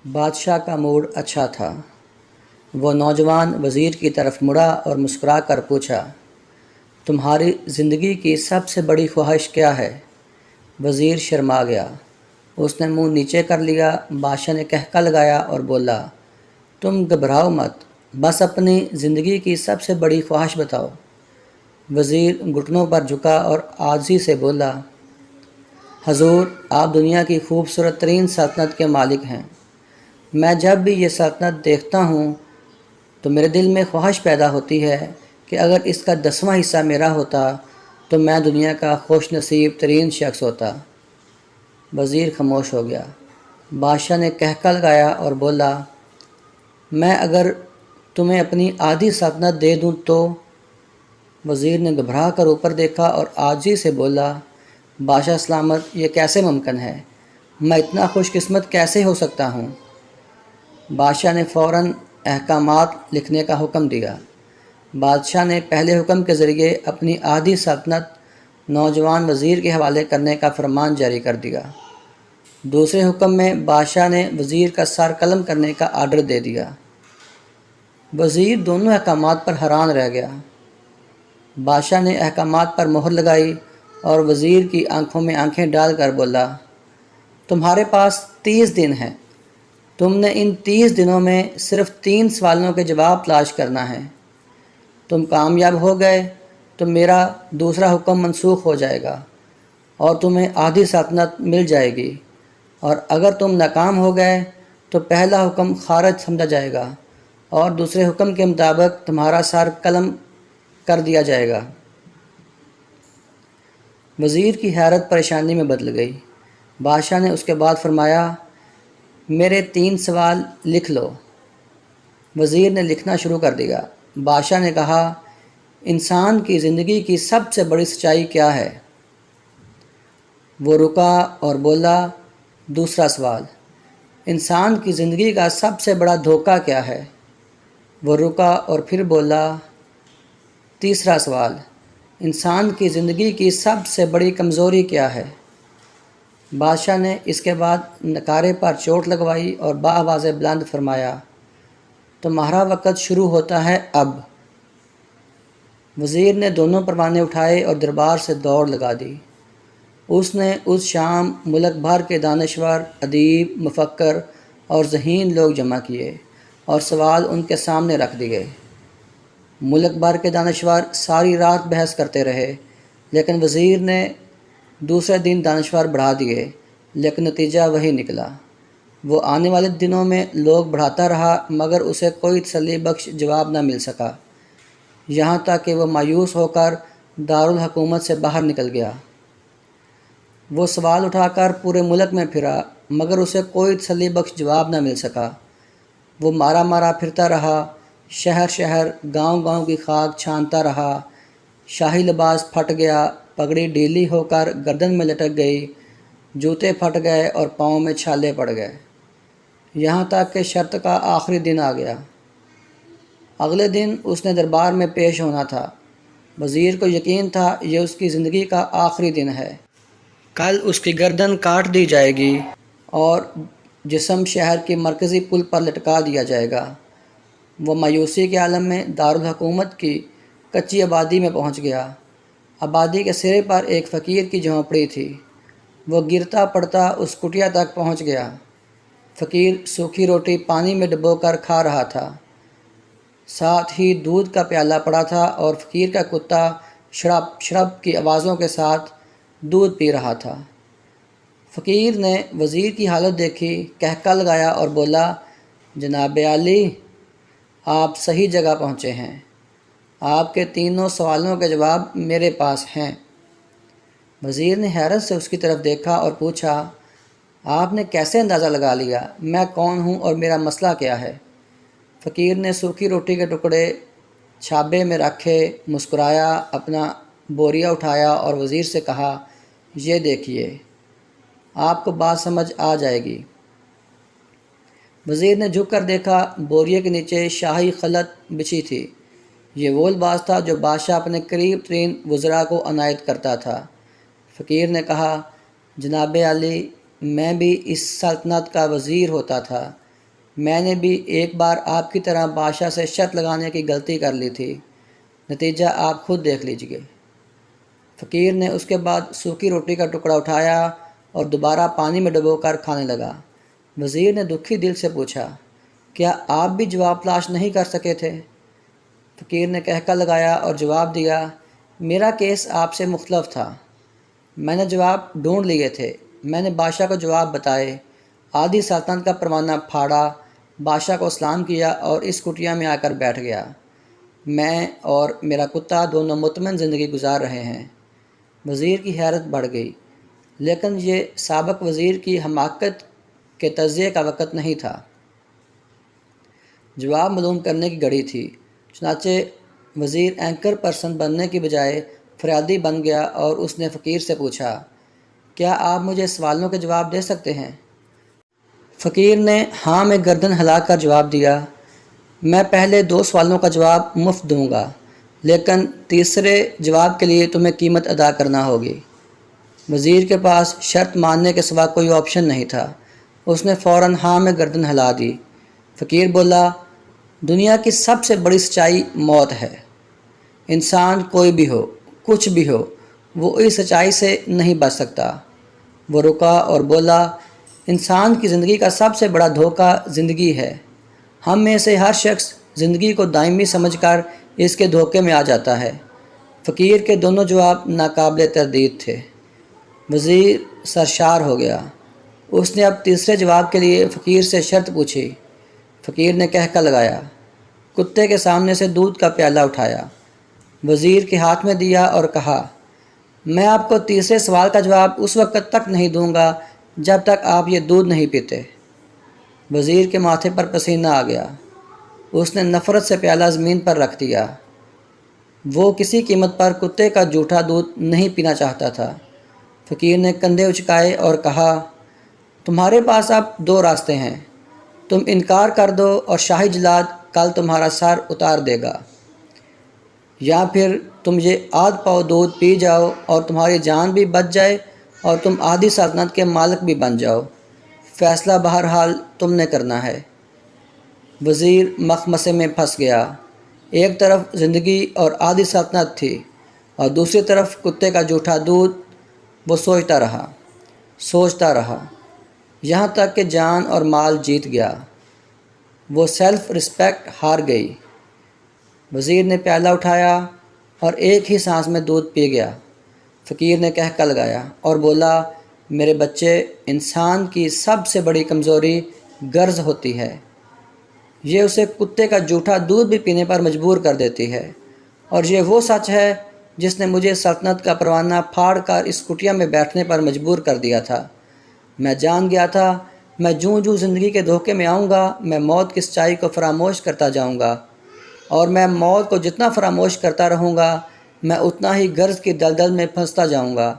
بادشاہ کا موڈ اچھا تھا۔ وہ نوجوان وزیر کی طرف مڑا اور مسکرا کر پوچھا، تمہاری زندگی کی سب سے بڑی خواہش کیا ہے؟ وزیر شرما گیا۔ اس نے منہ نیچے کر لیا۔ بادشاہ نے کہکا لگایا اور بولا، تم گھبراؤ مت، بس اپنی زندگی کی سب سے بڑی خواہش بتاؤ۔ وزیر گھٹنوں پر جھکا اور عاجزی سے بولا، حضور، آپ دنیا کی خوبصورت ترین سلطنت کے مالک ہیں۔ میں جب بھی یہ سلطنت دیکھتا ہوں تو میرے دل میں خواہش پیدا ہوتی ہے کہ اگر اس کا 10واں حصہ میرا ہوتا تو میں دنیا کا خوش نصیب ترین شخص ہوتا۔ وزیر خاموش ہو گیا۔ بادشاہ نے کہکا لگایا اور بولا، میں اگر تمہیں اپنی آدھی سلطنت دے دوں تو؟ وزیر نے گھبرا کر اوپر دیکھا اور عاجزی سے بولا، بادشاہ سلامت، یہ کیسے ممکن ہے؟ میں اتنا خوش قسمت کیسے ہو سکتا ہوں؟ بادشاہ نے فوراً احکامات لکھنے کا حکم دیا۔ بادشاہ نے پہلے حکم کے ذریعے اپنی آدھی سلطنت نوجوان وزیر کے حوالے کرنے کا فرمان جاری کر دیا۔ دوسرے حکم میں بادشاہ نے وزیر کا سر قلم کرنے کا آرڈر دے دیا۔ وزیر دونوں احکامات پر حیران رہ گیا۔ بادشاہ نے احکامات پر مہر لگائی اور وزیر کی آنکھوں میں آنکھیں ڈال کر بولا، تمہارے پاس 30 دن ہیں۔ تم نے ان 30 دنوں میں صرف 3 سوالوں کے جواب تلاش کرنا ہے۔ تم کامیاب ہو گئے تو میرا دوسرا حکم منسوخ ہو جائے گا اور تمہیں آدھی سلطنت مل جائے گی، اور اگر تم ناکام ہو گئے تو پہلا حکم خارج سمجھا جائے گا اور دوسرے حکم کے مطابق تمہارا سر قلم کر دیا جائے گا۔ وزیر کی حیرت پریشانی میں بدل گئی۔ بادشاہ نے اس کے بعد فرمایا، میرے 3 سوال لکھ لو۔ وزیر نے لکھنا شروع کر دیا۔ بادشاہ نے کہا، انسان کی زندگی کی سب سے بڑی سچائی کیا ہے؟ وہ رکا اور بولا، دوسرا سوال، انسان کی زندگی کا سب سے بڑا دھوکہ کیا ہے؟ وہ رکا اور پھر بولا، تیسرا سوال، انسان کی زندگی کی سب سے بڑی کمزوری کیا ہے؟ بادشاہ نے اس کے بعد نکارے پر چوٹ لگوائی اور بآواز بلند فرمایا، تمہارا وقت شروع ہوتا ہے اب۔ وزیر نے دونوں پروانے اٹھائے اور دربار سے دوڑ لگا دی۔ اس نے اس شام ملک بھر کے دانشور، ادیب، مفکر اور ذہین لوگ جمع کیے اور سوال ان کے سامنے رکھ دیے۔ ملک بھر کے دانشور ساری رات بحث کرتے رہے، لیکن وزیر نے دوسرے دن دانشور بڑھا دیے، لیکن نتیجہ وہی نکلا۔ وہ آنے والے دنوں میں لوگ بڑھاتا رہا مگر اسے کوئی تسلی بخش جواب نہ مل سکا، یہاں تک کہ وہ مایوس ہو کر دارالحکومت سے باہر نکل گیا۔ وہ سوال اٹھا کر پورے ملک میں پھرا مگر اسے کوئی تسلی بخش جواب نہ مل سکا۔ وہ مارا مارا پھرتا رہا، شہر شہر، گاؤں گاؤں کی خاک چھانتا رہا۔ شاہی لباس پھٹ گیا، پگڑی ڈھیلی ہو کر گردن میں لٹک گئی، جوتے پھٹ گئے اور پاؤں میں چھالے پڑ گئے، یہاں تک کہ شرط کا آخری دن آ گیا۔ اگلے دن اس نے دربار میں پیش ہونا تھا۔ وزیر کو یقین تھا یہ اس کی زندگی کا آخری دن ہے۔ کل اس کی گردن کاٹ دی جائے گی اور جسم شہر کے مرکزی پل پر لٹکا دیا جائے گا۔ وہ مایوسی کے عالم میں دارالحکومت کی کچی آبادی میں پہنچ گیا۔ آبادی کے سرے پر ایک فقیر کی جھونپڑی تھی۔ وہ گرتا پڑتا اس کٹیا تک پہنچ گیا۔ فقیر سوکھی روٹی پانی میں ڈبو کر کھا رہا تھا، ساتھ ہی دودھ کا پیالہ پڑا تھا اور فقیر کا کتا شڑپ شڑپ کی آوازوں کے ساتھ دودھ پی رہا تھا۔ فقیر نے وزیر کی حالت دیکھی، کہکا لگایا اور بولا، جناب عالی، آپ صحیح جگہ پہنچے ہیں۔ آپ کے تینوں سوالوں کے جواب میرے پاس ہیں۔ وزیر نے حیرت سے اس کی طرف دیکھا اور پوچھا، آپ نے کیسے اندازہ لگا لیا میں کون ہوں اور میرا مسئلہ کیا ہے؟ فقیر نے سوکھی روٹی کے ٹکڑے چھابے میں رکھے، مسکرایا، اپنا بوریا اٹھایا اور وزیر سے کہا، یہ دیکھیے، آپ کو بات سمجھ آ جائے گی۔ وزیر نے جھک کر دیکھا، بوریے کے نیچے شاہی خلط بچھی تھی۔ یہ وہ لباس تھا جو بادشاہ اپنے قریب ترین وزراء کو عنایت کرتا تھا۔ فقیر نے کہا، جناب عالی، میں بھی اس سلطنت کا وزیر ہوتا تھا، میں نے بھی ایک بار آپ کی طرح بادشاہ سے شرط لگانے کی غلطی کر لی تھی، نتیجہ آپ خود دیکھ لیجئے۔ فقیر نے اس کے بعد سوکھی روٹی کا ٹکڑا اٹھایا اور دوبارہ پانی میں ڈبو کر کھانے لگا۔ وزیر نے دکھی دل سے پوچھا، کیا آپ بھی جواب تلاش نہیں کر سکے تھے؟ فقیر نے کہکا لگایا اور جواب دیا، میرا کیس آپ سے مختلف تھا۔ میں نے جواب ڈھونڈ لیے تھے، میں نے بادشاہ کو جواب بتائے، آدھی سلطنت کا پروانہ پھاڑا، بادشاہ کو سلام کیا اور اس کٹیا میں آ کر بیٹھ گیا۔ میں اور میرا کتا دونوں مطمئن زندگی گزار رہے ہیں۔ وزیر کی حیرت بڑھ گئی، لیکن یہ سابق وزیر کی حماقت کے تجزیے کا وقت نہیں تھا، جواب معلوم کرنے کی گھڑی تھی۔ چنانچہ وزیر اینکر پرسن بننے کی بجائے فریادی بن گیا اور اس نے فقیر سے پوچھا، کیا آپ مجھے سوالوں کے جواب دے سکتے ہیں؟ فقیر نے ہاں میں گردن ہلا کر جواب دیا، میں پہلے 2 سوالوں کا جواب مفت دوں گا، لیکن تیسرے جواب کے لیے تمہیں قیمت ادا کرنا ہوگی۔ وزیر کے پاس شرط ماننے کے سوا کوئی آپشن نہیں تھا، اس نے فوراً ہاں میں گردن ہلا دی۔ فقیر بولا، دنیا کی سب سے بڑی سچائی موت ہے۔ انسان کوئی بھی ہو، کچھ بھی ہو، وہ اس سچائی سے نہیں بچ سکتا۔ وہ رکا اور بولا، انسان کی زندگی کا سب سے بڑا دھوکہ زندگی ہے۔ ہم میں سے ہر شخص زندگی کو دائمی سمجھ کر اس کے دھوکے میں آ جاتا ہے۔ فقیر کے دونوں جواب ناقابل تردید تھے۔ وزیر سرشار ہو گیا۔ اس نے اب تیسرے جواب کے لیے فقیر سے شرط پوچھی۔ فقیر نے کہکا لگایا، کتے کے سامنے سے دودھ کا پیالہ اٹھایا، وزیر کے ہاتھ میں دیا اور کہا، میں آپ کو تیسرے سوال کا جواب اس وقت تک نہیں دوں گا جب تک آپ یہ دودھ نہیں پیتے۔ وزیر کے ماتھے پر پسینہ آ گیا۔ اس نے نفرت سے پیالہ زمین پر رکھ دیا۔ وہ کسی قیمت پر کتے کا جھوٹا دودھ نہیں پینا چاہتا تھا۔ فقیر نے کندھے اچکائے اور کہا، تمہارے پاس اب 2 راستے ہیں، تم انکار کر دو اور شاہی جلاد کل تمہارا سر اتار دے گا، یا پھر تم یہ آدھ پاؤ دودھ پی جاؤ اور تمہاری جان بھی بچ جائے اور تم آدھی سلطنت کے مالک بھی بن جاؤ۔ فیصلہ بہرحال تم نے کرنا ہے۔ وزیر مخمصے میں پھنس گیا۔ ایک طرف زندگی اور آدھی سلطنت تھی اور دوسری طرف کتے کا جھوٹا دودھ۔ وہ سوچتا رہا یہاں تک کہ جان اور مال جیت گیا۔ وہ سیلف رسپیکٹ ہار گئی۔ وزیر نے پیالہ اٹھایا اور ایک ہی سانس میں دودھ پی گیا۔ فقیر نے کہکا لگایا اور بولا، میرے بچے، انسان کی سب سے بڑی کمزوری غرض ہوتی ہے۔ یہ اسے کتے کا جھوٹا دودھ بھی پینے پر مجبور کر دیتی ہے، اور یہ وہ سچ ہے جس نے مجھے سلطنت کا پروانہ پھاڑ کر اس کٹیا میں بیٹھنے پر مجبور کر دیا تھا۔ میں جان گیا تھا، میں جوں زندگی کے دھوکے میں آؤں گا، میں موت کی سچائی کو فراموش کرتا جاؤں گا، اور میں موت کو جتنا فراموش کرتا رہوں گا، میں اتنا ہی غرض کی دلدل میں پھنستا جاؤں گا،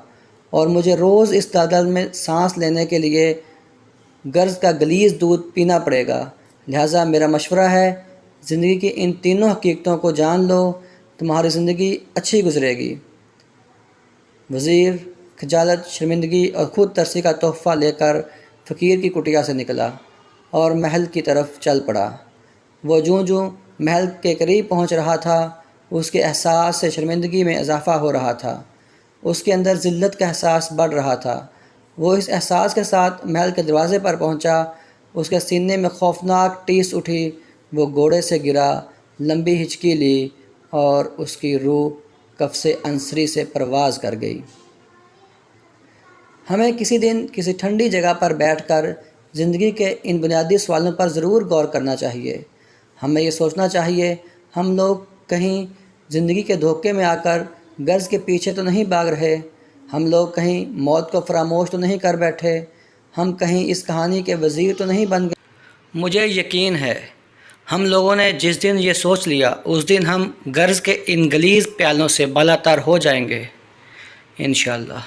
اور مجھے روز اس دلدل میں سانس لینے کے لیے غرض کا غلیظ دودھ پینا پڑے گا۔ لہٰذا میرا مشورہ ہے، زندگی کی ان تینوں حقیقتوں کو جان لو، تمہاری زندگی اچھی گزرے گی۔ وزیر خجالت، شرمندگی اور خود ترسی کا تحفہ لے کر فقیر کی کٹیا سے نکلا اور محل کی طرف چل پڑا۔ وہ جوں محل کے قریب پہنچ رہا تھا، اس کے احساس سے شرمندگی میں اضافہ ہو رہا تھا، اس کے اندر ذلت کا احساس بڑھ رہا تھا۔ وہ اس احساس کے ساتھ محل کے دروازے پر پہنچا، اس کے سینے میں خوفناک ٹیس اٹھی، وہ گھوڑے سے گرا، لمبی ہچکی لی اور اس کی روح قفس عنصری سے پرواز کر گئی۔ ہمیں کسی دن کسی ٹھنڈی جگہ پر بیٹھ کر زندگی کے ان بنیادی سوالوں پر ضرور غور کرنا چاہیے۔ ہمیں یہ سوچنا چاہیے، ہم لوگ کہیں زندگی کے دھوکے میں آ کر غرض کے پیچھے تو نہیں بھاگ رہے، ہم لوگ کہیں موت کو فراموش تو نہیں کر بیٹھے، ہم کہیں اس کہانی کے وزیر تو نہیں بن گئے۔ مجھے یقین ہے ہم لوگوں نے جس دن یہ سوچ لیا، اس دن ہم غرض کے ان غلیظ پیالوں سے بالاتر ہو جائیں گے، انشاءاللہ۔